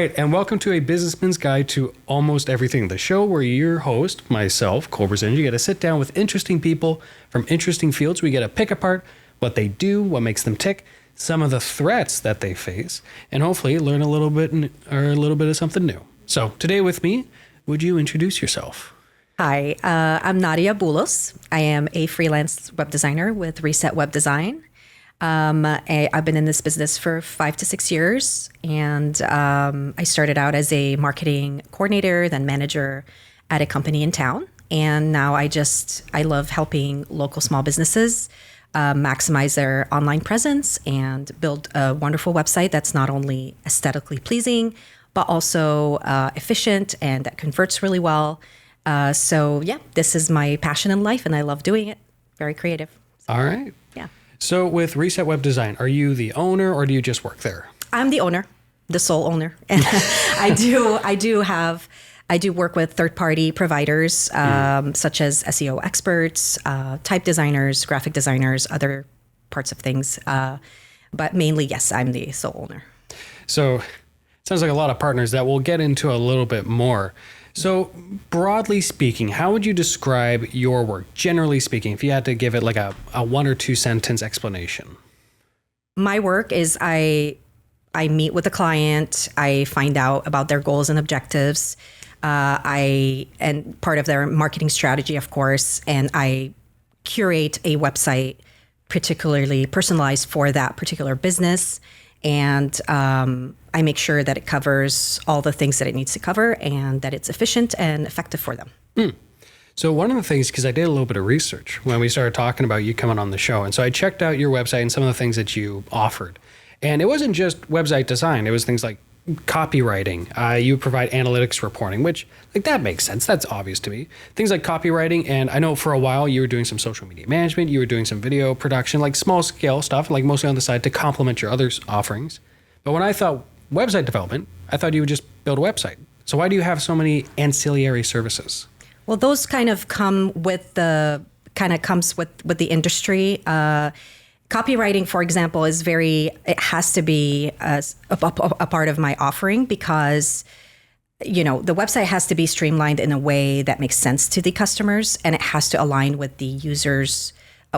right, and welcome to A Businessman's Guide to Almost Everything, the show where your host, myself, Cole Brzezinski, you get to sit down with interesting people from interesting fields. We get to pick apart what they do, what makes them tick, some of the threats that they face, and hopefully learn a little bit of something new. So today with me, would you introduce yourself? Hi, I'm Nadia Boulos. I am a freelance web designer with Reset Web Design. I've been in this business for 5 to 6 years, and I started out as a marketing coordinator, then manager at a company in town. And now I love helping local small businesses maximize their online presence and build a wonderful website that's not only aesthetically pleasing, but also efficient and that converts really well. This is my passion in life, and I love doing it. Very creative. All right. Yeah. So with Reset Web Design, are you the owner or do you just work there? I'm the owner, the sole owner. I do work with third-party providers such as SEO experts, type designers, graphic designers, other parts of things. But mainly, yes, I'm the sole owner. So it sounds like a lot of partners that we'll get into a little bit more. So broadly speaking, how would you describe your work, generally speaking, if you had to give it like a 1 or 2 sentence explanation? My work is I meet with the client, I find out about their goals and objectives, and part of their marketing strategy, of course, and I curate a website particularly personalized for that particular business. And I make sure that it covers all the things that it needs to cover and that it's efficient and effective for them. So one of the things, because I did a little bit of research when we started talking about you coming on the show. And so I checked out your website and some of the things that you offered. And it wasn't just website design. It was things like copywriting. You provide analytics reporting, which like that makes sense. That's obvious to me. Things like copywriting. And I know for a while you were doing some social media management. You were doing some video production, like small scale stuff, like mostly on the side to complement your other offerings. But when I thought website development, I thought you would just build a website. So why do you have so many ancillary services? Well, those kind of comes with the industry. Copywriting, for example, it has to be a part of my offering because, the website has to be streamlined in a way that makes sense to the customers, and it has to align with the users,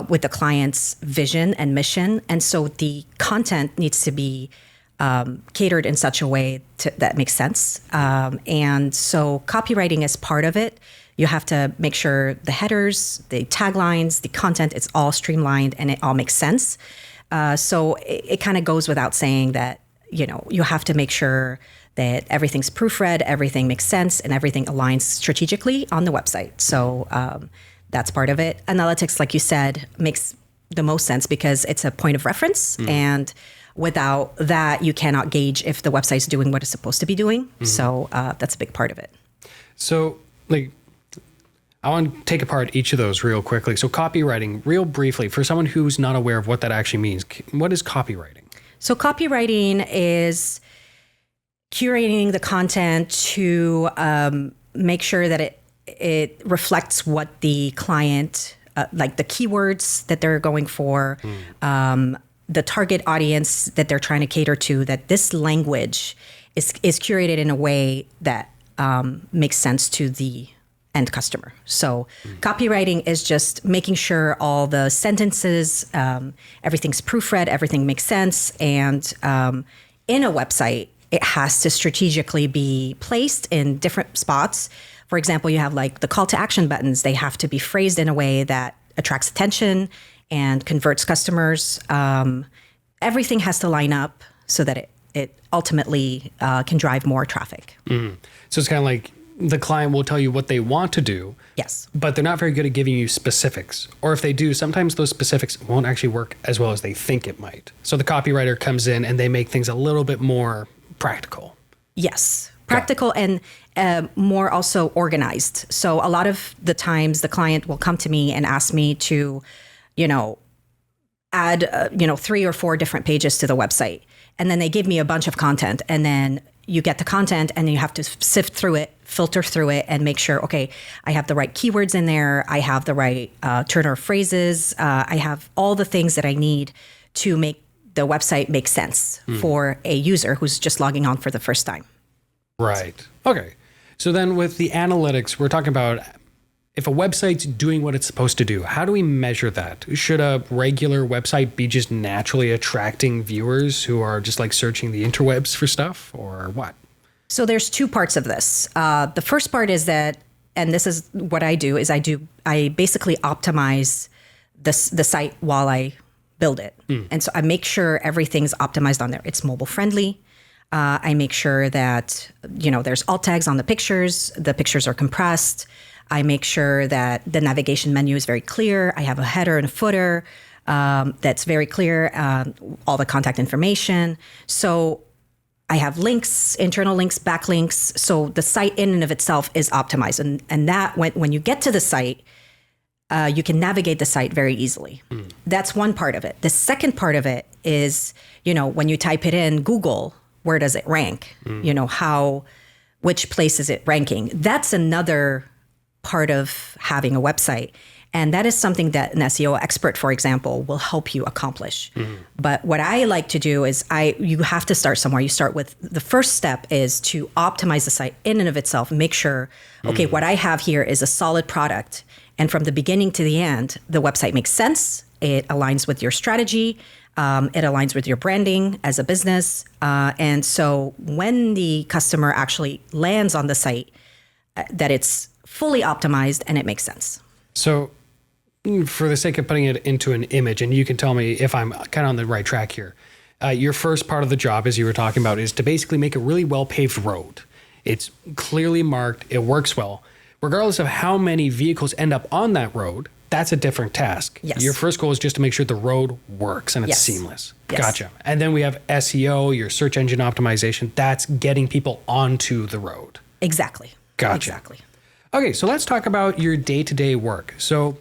with the client's vision and mission. And so the content needs to be catered in such a way that makes sense. And so copywriting is part of it. You have to make sure the headers, the taglines, the content, it's all streamlined and it all makes sense. So it kind of goes without saying that, you have to make sure that everything's proofread, everything makes sense, and everything aligns strategically on the website. So that's part of it. Analytics, like you said, makes the most sense because it's a point of reference. And without that, you cannot gauge if the website's doing what it's supposed to be doing. So that's a big part of it. So I want to take apart each of those real quickly. So copywriting, real briefly, for someone who's not aware of what that actually means, what is copywriting? So copywriting is curating the content to make sure that it reflects what the client, like the keywords that they're going for, the target audience that they're trying to cater to, that this language is curated in a way that makes sense to the end customer. So copywriting is just making sure all the sentences, everything's proofread, everything makes sense. And in a website, it has to strategically be placed in different spots. For example, you have like the call to action buttons. They have to be phrased in a way that attracts attention and converts customers. Everything has to line up so that it ultimately can drive more traffic. So it's kind of like the client will tell you what they want to do. Yes. But they're not very good at giving you specifics. Or if they do, sometimes those specifics won't actually work as well as they think it might. So the copywriter comes in and they make things a little bit more practical. Yes. Practical and more also organized. So a lot of the times the client will come to me and ask me to, add, 3 or 4 different pages to the website. And then they give me a bunch of content, and then you get the content and you have to sift through it, filter through it, and make sure, okay, I have the right keywords in there. I have the right turn of phrases. I have all the things that I need to make the website make sense for a user who's just logging on for the first time. Right. Okay. So then with the analytics, we're talking about if a website's doing what it's supposed to do, how do we measure that? Should a regular website be just naturally attracting viewers who are just like searching the interwebs for stuff, or what? So there's two parts of this. The first part is that, and this is what I do, is I basically optimize the site while I build it. And so I make sure everything's optimized on there. It's mobile friendly. I make sure that, there's alt tags on the pictures are compressed. I make sure that the navigation menu is very clear. I have a header and a footer that's very clear, all the contact information. So I have links, internal links, backlinks. So the site in and of itself is optimized. And that when you get to the site, you can navigate the site very easily. That's one part of it. The second part of it is, when you type it in Google, where does it rank? Which place is it ranking? That's another part of having a website. And that is something that an SEO expert, for example, will help you accomplish. But what I like to do is you have to start somewhere. You start with the first step is to optimize the site in and of itself and make sure, okay, what I have here is a solid product. And from the beginning to the end, the website makes sense. It aligns with your strategy. It aligns with your branding as a business. And so when the customer actually lands on the site, that it's fully optimized and it makes sense. So for the sake of putting it into an image, and you can tell me if I'm kind of on the right track here, your first part of the job, as you were talking about, is to basically make a really well-paved road. It's clearly marked. It works well. Regardless of how many vehicles end up on that road, that's a different task. Yes. Your first goal is just to make sure the road works and it's seamless. Yes. Gotcha. And then we have SEO, your search engine optimization. That's getting people onto the road. Exactly. Gotcha. Exactly. Okay, so let's talk about your day-to-day work. So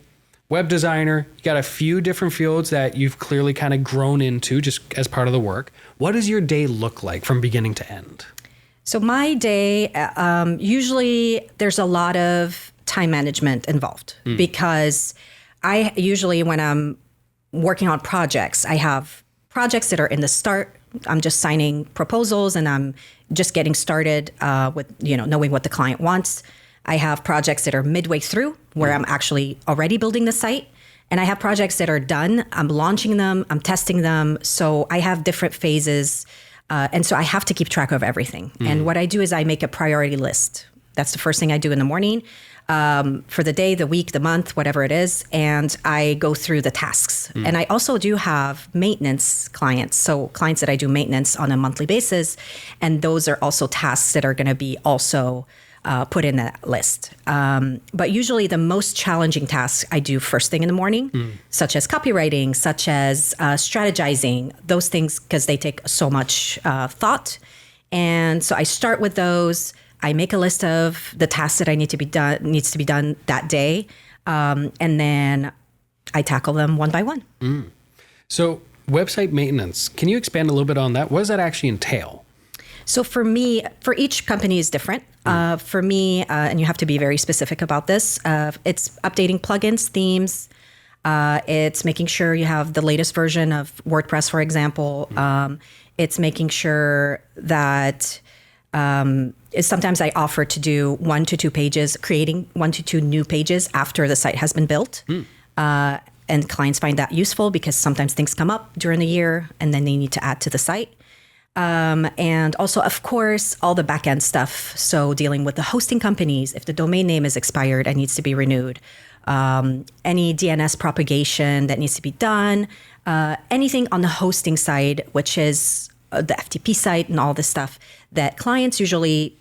web designer, you got a few different fields that you've clearly kind of grown into just as part of the work. What does your day look like from beginning to end? So my day, usually there's a lot of time management involved because I usually, when I'm working on projects, I have projects that are in the start. I'm just signing proposals and I'm just getting started with, knowing what the client wants. I have projects that are midway through where I'm actually already building the site. And I have projects that are done. I'm launching them. I'm testing them. So I have different phases. And so I have to keep track of everything. And what I do is I make a priority list. That's the first thing I do in the morning for the day, the week, the month, whatever it is. And I go through the tasks. And I also do have maintenance clients. So clients that I do maintenance on a monthly basis. And those are also tasks that are going to be also put in that list. But usually the most challenging tasks I do first thing in the morning, such as copywriting, such as strategizing, those things, because they take so much thought. And so I start with those. I make a list of the tasks that needs to be done that day. And then I tackle them one by one. So website maintenance, can you expand a little bit on that? What does that actually entail? So for me, for each company is different. For me, and you have to be very specific about this, it's updating plugins, themes. It's making sure you have the latest version of WordPress, for example. It's making sure that sometimes I offer to do 1 to 2 pages, creating 1 to 2 new pages after the site has been built. And clients find that useful because sometimes things come up during the year and then they need to add to the site. And also, of course, all the back-end stuff. So dealing with the hosting companies, if the domain name is expired and needs to be renewed, any DNS propagation that needs to be done, anything on the hosting side, which is the FTP site and all this stuff that clients usually,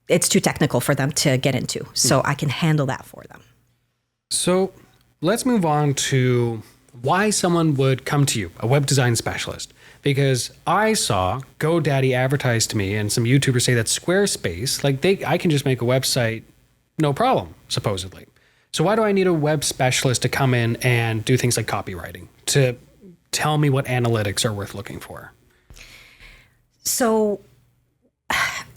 it's too technical for them to get into. So I can handle that for them. So let's move on to why someone would come to you, a web design specialist. Because I saw GoDaddy advertise to me and some YouTubers say that Squarespace, I can just make a website, no problem, supposedly. So why do I need a web specialist to come in and do things like copywriting to tell me what analytics are worth looking for? So,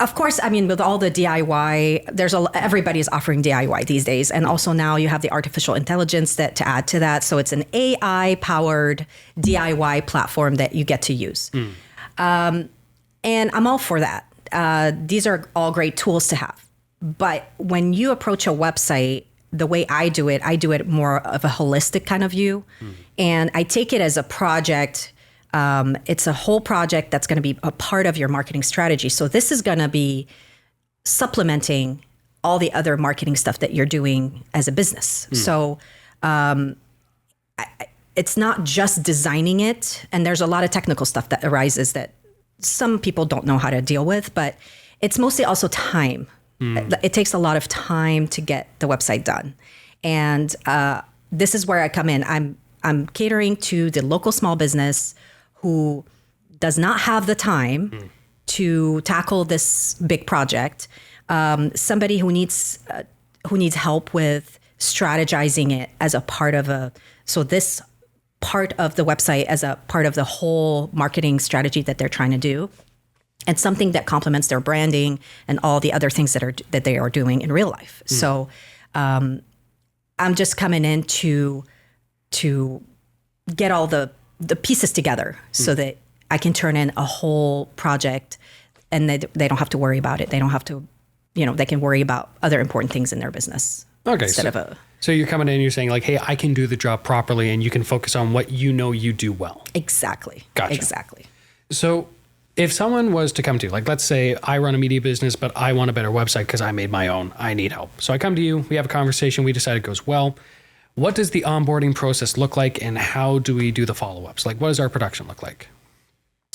of course, I mean, with all the DIY, everybody's offering DIY these days. And also now you have the artificial intelligence to add to that. So it's an AI-powered DIY platform that you get to use. And I'm all for that. these are all great tools to have. But when you approach a website, the way I do it more of a holistic kind of view. And I take it as a project. It's a whole project that's going to be a part of your marketing strategy. So this is going to be supplementing all the other marketing stuff that you're doing as a business. So it's not just designing it. And there's a lot of technical stuff that arises that some people don't know how to deal with, but it's mostly also time. It takes a lot of time to get the website done. And this is where I come in. I'm catering to the local small business who does not have the time to tackle this big project. Somebody who needs help with strategizing it as a part of this part of the website as a part of the whole marketing strategy that they're trying to do, and something that complements their branding and all the other things that they are doing in real life. So I'm just coming in to get all the pieces together so that I can turn in a whole project, and they don't have to worry about it. They don't have to, they can worry about other important things in their business. Okay. So you're coming in and you're saying like, hey, I can do the job properly, and you can focus on what you do well. Exactly. Gotcha. Exactly. So if someone was to come to you, like, let's say I run a media business, but I want a better website because I made my own, I need help. So I come to you, we have a conversation, we decide it goes well. What does the onboarding process look like, and how do we do the follow-ups? Like, what does our production look like?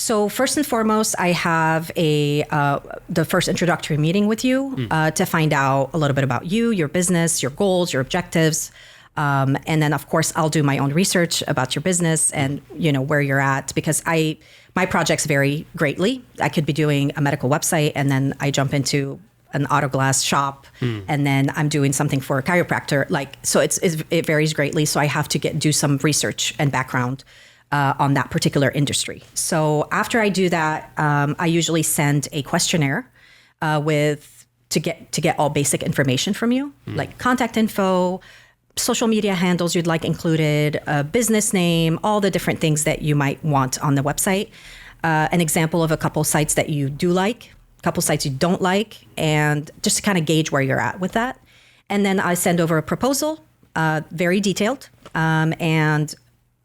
So first and foremost, I have the first introductory meeting with you to find out a little bit about you, your business, your goals, your objectives. And then, of course, I'll do my own research about your business and, where you're at, because my projects vary greatly. I could be doing a medical website, and then I jump into an auto glass shop, and then I'm doing something for a chiropractor. So it varies greatly. So I have to do some research and background on that particular industry. So after I do that, I usually send a questionnaire to get all basic information from you, like contact info, social media handles you'd like included, a business name, all the different things that you might want on the website, an example of a couple sites that you do like, a couple sites you don't like, and just to kind of gauge where you're at with that. And then I send over a proposal, very detailed, and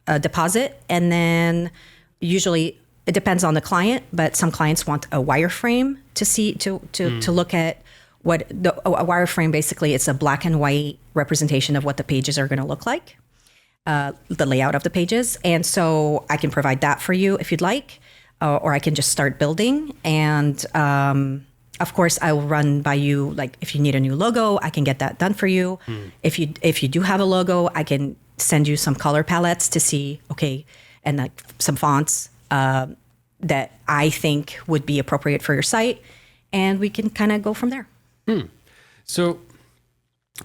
a deposit. And then usually it depends on the client, but some clients want a wireframe to look at what a wireframe. Basically, it's a black and white representation of what the pages are going to look like, the layout of the pages. And so I can provide that for you if you'd like, or I can just start building. And of course, I will run by you, like, if you need a new logo, I can get that done for you. If you do have a logo, I can send you some color palettes to see, and like some fonts that I think would be appropriate for your site, and we can kind of go from there. So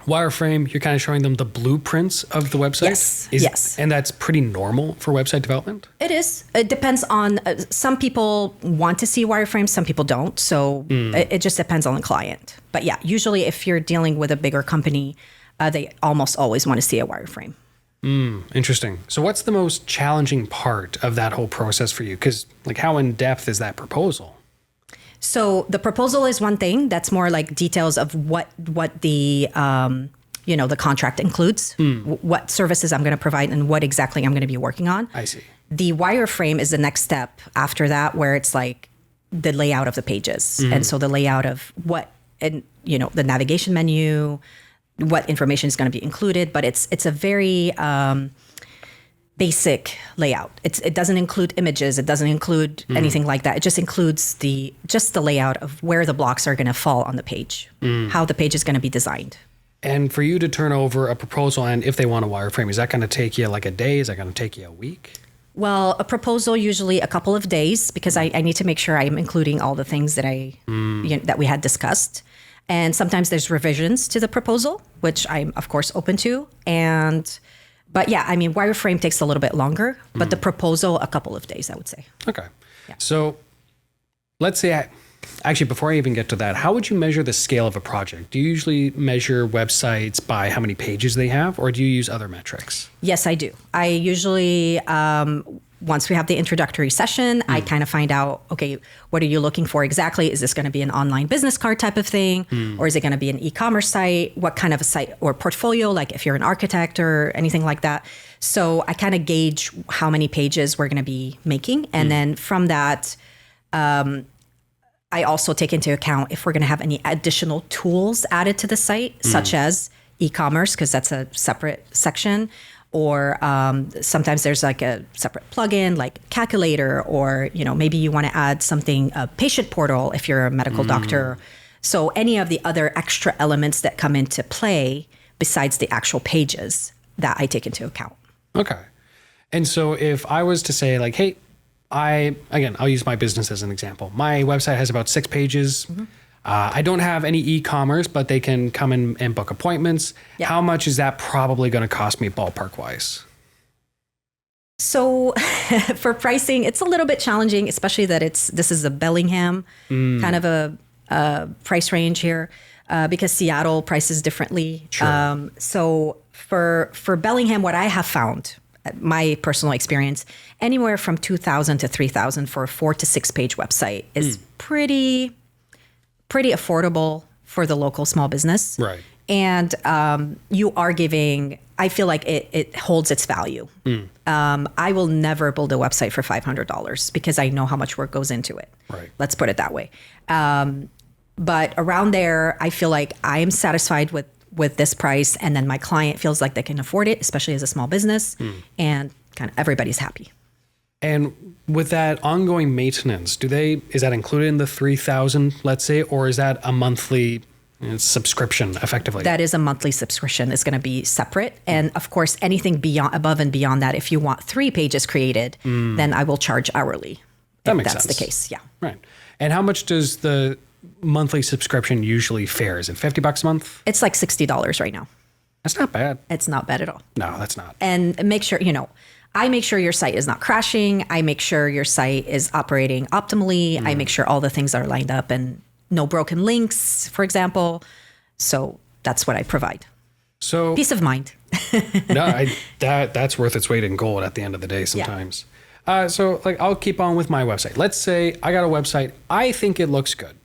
wireframe, you're kind of showing them the blueprints of the website? Yes. And that's pretty normal for website development? It is. It depends on, some people want to see wireframes, some people don't. So it just depends on the client. But yeah, usually if you're dealing with a bigger company, they almost always want to see a wireframe. Interesting. So what's the most challenging part of that whole process for you? Because like, how in depth is that proposal? So the proposal is one thing. That's more like details of what the the contract includes, what services I'm going to provide, and what exactly I'm going to be working on. I see. The wireframe is the next step after that, where it's like the layout of the pages, and so the layout of the navigation menu, what information is going to be included. But it's a very basic layout. It doesn't include images. It doesn't include anything like that. It just includes the layout of where the blocks are going to fall on the page, how the page is going to be designed. And for you to turn over a proposal, and if they want a wireframe, is that going to take you like a day? Is that going to take you a week? Well, a proposal usually a couple of days, because I need to make sure I'm including all the things that that we had discussed. And sometimes there's revisions to the proposal, which I'm of course open to. But yeah, I mean, wireframe takes a little bit longer, but the proposal, a couple of days, I would say. Okay. Yeah. So let's say, actually, before I even get to that, how would you measure the scale of a project? Do you usually measure websites by how many pages they have, or do you use other metrics? Yes, I do. I usually, once we have the introductory session, I kind of find out, okay, what are you looking for exactly? Is this going to be an online business card type of thing? Or is it going to be an e-commerce site? What kind of a site or portfolio, like if you're an architect or anything like that? So I kind of gauge how many pages we're going to be making. And then from that, I also take into account if we're going to have any additional tools added to the site, such as e-commerce, because that's a separate section. Or sometimes there's like a separate plugin like calculator, or maybe you want to add something, a patient portal if you're a medical doctor. So any of the other extra elements that come into play besides the actual pages that I take into account. Okay. And so if I was to say like, hey, I'll use my business as an example. My website has about 6 pages. I don't have any e-commerce, but they can come in and book appointments. Yep. How much is that probably going to cost me ballpark wise? So for pricing, it's a little bit challenging, especially that this is a Bellingham kind of a price range here, because Seattle prices differently. Sure. So for Bellingham, what I have found, my personal experience, anywhere from $2,000 to $3,000 for a 4 to 6 page website is pretty affordable for the local small business. Right. And you are giving, I feel like it holds its value. I will never build a website for $500 because I know how much work goes into it. Right. Let's put it that way. But around there, I feel like I am satisfied with this price, and then my client feels like they can afford it, especially as a small business, and kind of everybody's happy. And with that ongoing maintenance, is that included in the 3,000, let's say, or is that a monthly subscription effectively? That is a monthly subscription. It's going to be separate. And of course, anything above and beyond that, if you want 3 pages created, then I will charge hourly. That makes sense. That's the case. Yeah. Right. And how much does the monthly subscription usually fare? Is it $50 a month? It's like $60 right now. That's not bad. It's not bad at all. No, that's not. And make sure, I make sure your site is not crashing. I make sure your site is operating optimally. I make sure all the things are lined up and no broken links, for example. So that's what I provide. So peace of mind. No, that's worth its weight in gold at the end of the day sometimes. Yeah. So like I'll keep on with my website. Let's say I got a website. I think it looks good,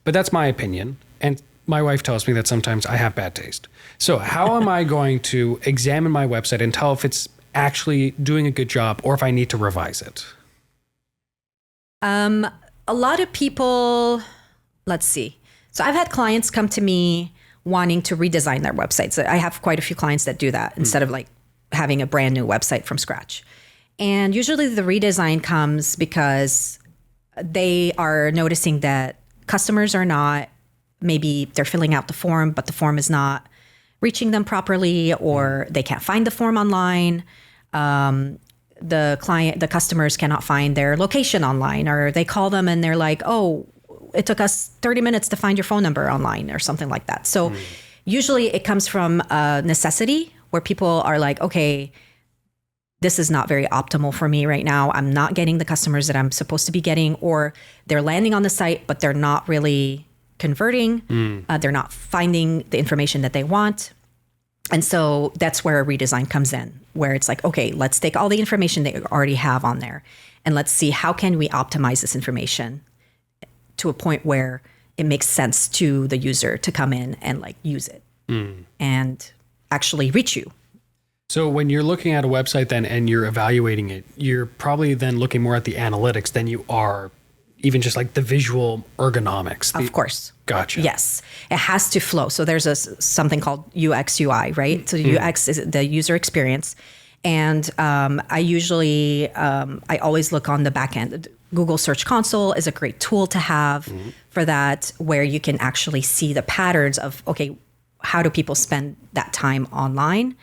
but that's my opinion. And my wife tells me that sometimes I have bad taste. So how am I going to examine my website and tell if it's actually doing a good job or if I need to revise it? A lot of people, let's see. So I've had clients come to me wanting to redesign their websites. I have quite a few clients that do that instead of like having a brand new website from scratch. And usually the redesign comes because they are noticing that customers are not, maybe they're filling out the form, but the form is not reaching them properly, or they can't find the form online. The customers cannot find their location online, or they call them and they're like, oh, it took us 30 minutes to find your phone number online or something like that. So usually it comes from a necessity where people are like, okay, this is not very optimal for me right now. I'm not getting the customers that I'm supposed to be getting, or they're landing on the site, but they're not really converting. They're not finding the information that they want. And so that's where a redesign comes in, where it's like, okay, let's take all the information that you already have on there and let's see how can we optimize this information to a point where it makes sense to the user to come in and like use it and actually reach you. So when you're looking at a website then and you're evaluating it, you're probably then looking more at the analytics than you are even just like the visual ergonomics. Of course. Gotcha. Yes. It has to flow. So there's something called UX UI, right? So UX is the user experience. And I always look on the back end. Google Search Console is a great tool to have for that, where you can actually see the patterns of, okay, how do people spend that time online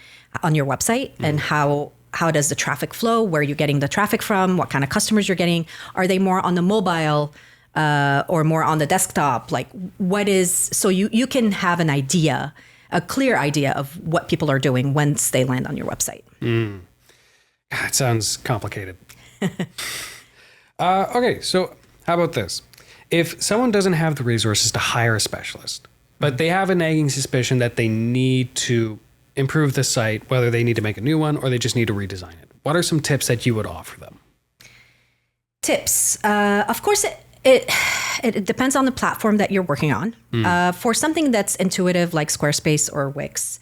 on your website, and how does the traffic flow? Where are you getting the traffic from? What kind of customers you're getting? Are they more on the mobile or more on the desktop? Like so you can have an idea, a clear idea of what people are doing once they land on your website. It sounds complicated. Okay, so how about this? If someone doesn't have the resources to hire a specialist, but they have a nagging suspicion that they need to improve the site, whether they need to make a new one or they just need to redesign it, what are some tips that you would offer them? Tips. Of course, it depends on the platform that you're working on. For something that's intuitive like Squarespace or Wix,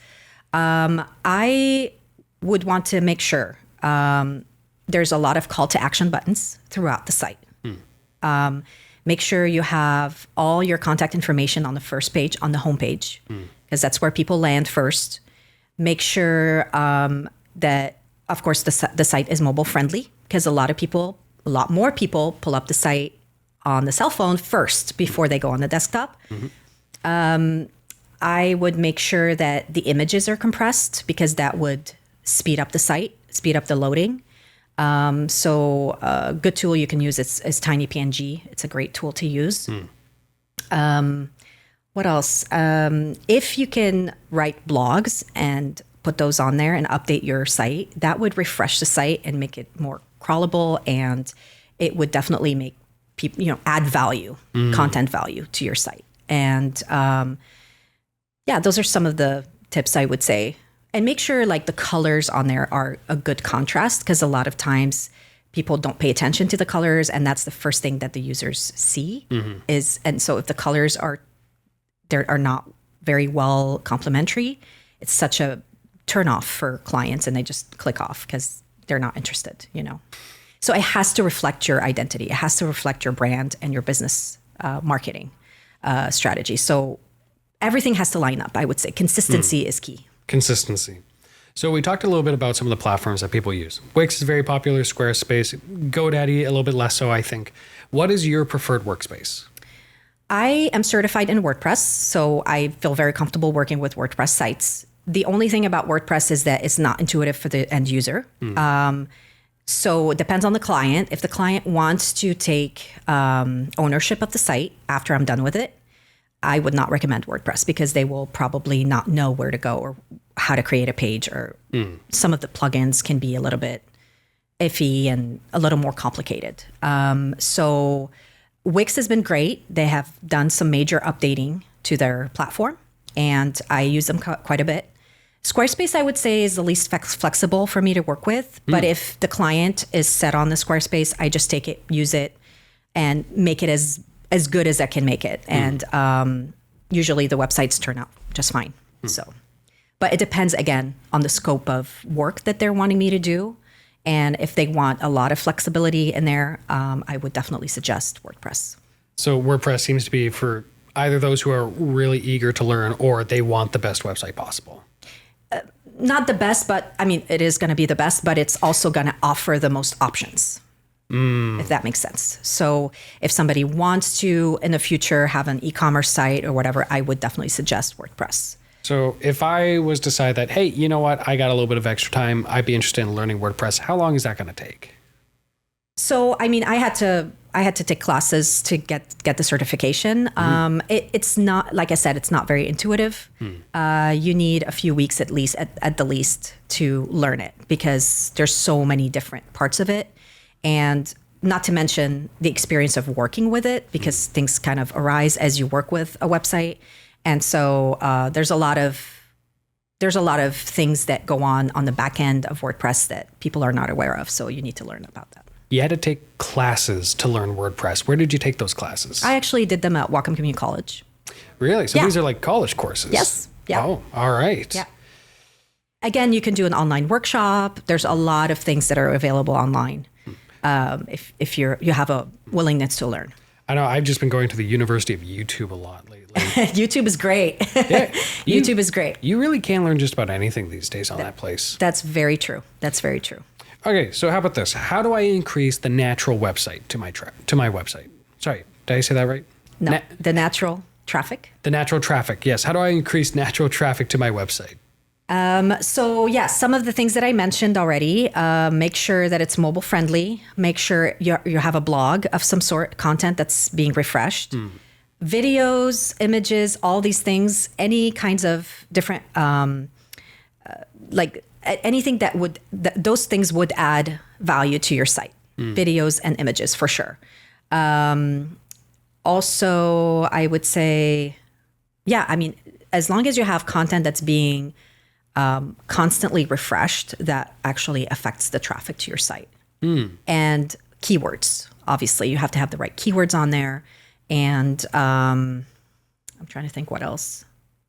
I would want to make sure there's a lot of call to action buttons throughout the site. Make sure you have all your contact information on the first page, on the homepage, because that's where people land first. Make sure that, of course, the site is mobile friendly, because a lot more people pull up the site on the cell phone first before they go on the desktop. I would make sure that the images are compressed, because that would speed up the site, speed up the loading. So a good tool you can use is Tiny PNG. It's a great tool to use. What else? If you can write blogs and put those on there and update your site, that would refresh the site and make it more crawlable, and it would definitely make people, add value, content value to your site. And those are some of the tips I would say. And make sure like the colors on there are a good contrast, because a lot of times people don't pay attention to the colors, and that's the first thing that the users see and so if the colors are not very well complementary, it's such a turnoff for clients, and they just click off because they're not interested, So it has to reflect your identity. It has to reflect your brand and your business marketing strategy. So everything has to line up, I would say. Consistency is key. Consistency. So we talked a little bit about some of the platforms that people use. Wix is very popular, Squarespace, GoDaddy a little bit less so, I think. What is your preferred workspace? I am certified in WordPress, so I feel very comfortable working with WordPress sites. The only thing about WordPress is that it's not intuitive for the end user. So it depends on the client. If the client wants to take ownership of the site after I'm done with it, I would not recommend WordPress, because they will probably not know where to go or how to create a page, or some of the plugins can be a little bit iffy and a little more complicated. So Wix has been great. They have done some major updating to their platform, and I use them quite a bit. Squarespace, I would say, is the least flexible for me to work with. But if the client is set on the Squarespace, I just take it, use it, and make it as good as I can make it. And usually the websites turn out just fine. But it depends, again, on the scope of work that they're wanting me to do. And if they want a lot of flexibility in there, I would definitely suggest WordPress. So WordPress seems to be for either those who are really eager to learn, or they want the best website possible. Not the best, but I mean, it is going to be the best, but it's also going to offer the most options, if that makes sense. So if somebody wants to, in the future, have an e-commerce site or whatever, I would definitely suggest WordPress. So if I was to decide that, hey, you know what, I got a little bit of extra time, I'd be interested in learning WordPress, how long is that going to take? So, I mean, I had to take classes to get the certification. It's not, like I said, it's not very intuitive. You need a few weeks at least, at the least, to learn it, because there's so many different parts of it. And not to mention the experience of working with it, because things kind of arise as you work with a website. And so there's a lot of things that go on the back end of WordPress that people are not aware of. So you need to learn about that. You had to take classes to learn WordPress. Where did you take those classes? I actually did them at Whatcom Community College. Really? So these are like college courses? Yes. Yeah. Oh, all right. Yeah. Again, you can do an online workshop. There's a lot of things that are available online if you have a willingness to learn. I know. I've just been going to the University of YouTube a lot lately. YouTube is great. Yeah, YouTube is great. You really can learn just about anything these days on that place. That's very true. That's very true. Okay, so how about this? How do I increase the natural website to my website? Sorry, did I say that right? No, the natural traffic. The natural traffic, yes. How do I increase natural traffic to my website? So yeah, some of the things that I mentioned already. Make sure that it's mobile friendly. Make sure you have a blog of some sort, content that's being refreshed. Videos, images, all these things, any kinds of different, like anything those things would add value to your site. Videos and images for sure. Also, I would say, I mean, as long as you have content that's being constantly refreshed, that actually affects the traffic to your site. And keywords obviously. You have to have the right keywords on there. And I'm trying to think what else.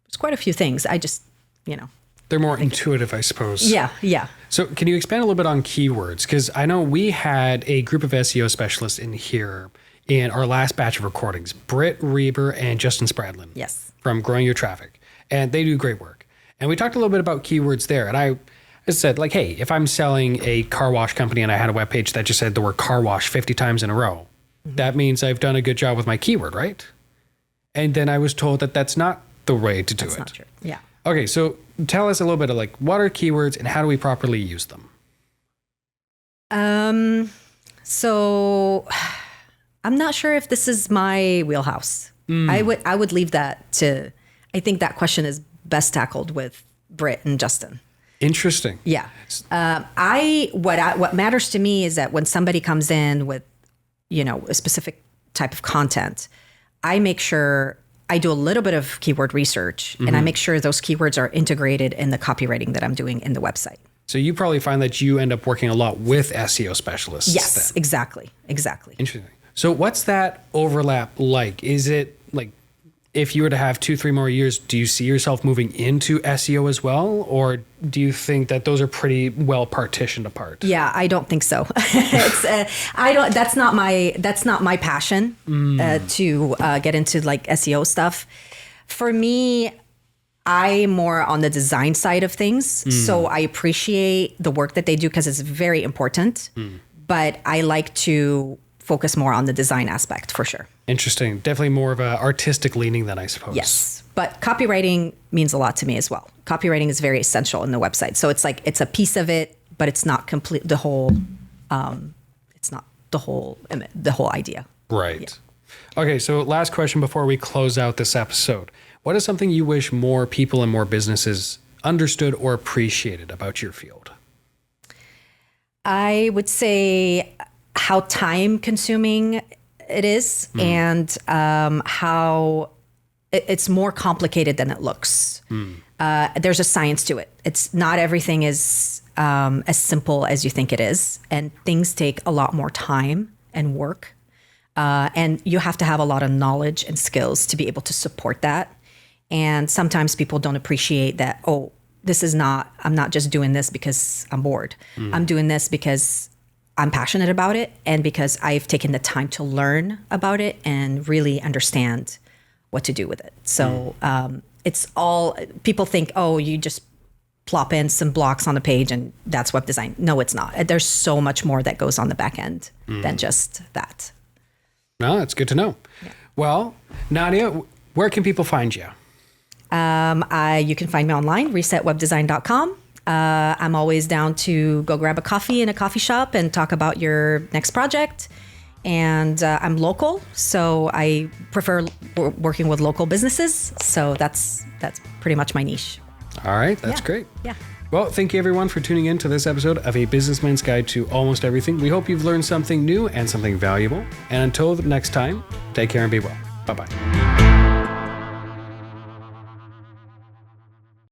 There's quite a few things. I just, They're more intuitive, I suppose. Yeah. So can you expand a little bit on keywords? Because I know we had a group of SEO specialists in here in our last batch of recordings, Britt Reber and Justin Spradlin. Yes. From Growing Your Traffic. And they do great work. And we talked a little bit about keywords there. And I said, like, hey, if I'm selling a car wash company and I had a webpage that just said the word car wash 50 times in a row, that means I've done a good job with my keyword, right? And then I was told that that's not the way to do it. That's not true. Yeah. Okay, so tell us a little bit of like, what are keywords and how do we properly use them? So I'm not sure if this is my wheelhouse. I would leave that to, I think that question is best tackled with Britt and Justin. Interesting. Yeah. What matters to me is that when somebody comes in with, a specific type of content, I make sure I do a little bit of keyword research and I make sure those keywords are integrated in the copywriting that I'm doing in the website. So you probably find that you end up working a lot with SEO specialists. Yes, then. exactly. Interesting. So what's that overlap like? Is it like, if you were to have 2-3 more years, do you see yourself moving into SEO as well? Or do you think that those are pretty well partitioned apart? Yeah, I don't think so. That's not my passion to get into like SEO stuff. For me, I'm more on the design side of things. So I appreciate the work that they do because it's very important, but I like to focus more on the design aspect for sure. Interesting. Definitely more of a artistic leaning than I suppose. Yes. But copywriting means a lot to me as well. Copywriting is very essential in the website. So it's like, it's a piece of it, but it's not complete, the whole idea. Right. Yeah. Okay. So last question before we close out this episode. What is something you wish more people and more businesses understood or appreciated about your field? I would say how time consuming it is and how it's more complicated than it looks. There's a science to it. It's not everything is as simple as you think it is. And things take a lot more time and work. And you have to have a lot of knowledge and skills to be able to support that. And sometimes people don't appreciate that, I'm not just doing this because I'm bored. I'm doing this because I'm passionate about it and because I've taken the time to learn about it and really understand what to do with it. So it's all, people think, you just plop in some blocks on the page and that's web design. No, it's not. There's so much more that goes on the back end than just that. No, that's good to know. Yeah. Well, Nadia, where can people find you? You can find me online, resetwebdesign.com. I'm always down to go grab a coffee in a coffee shop and talk about your next project. And I'm local, so I prefer working with local businesses. So that's pretty much my niche. All right, that's great. Yeah. Well, thank you everyone for tuning in to this episode of A Businessman's Guide to Almost Everything. We hope you've learned something new and something valuable. And until next time, take care and be well. Bye-bye.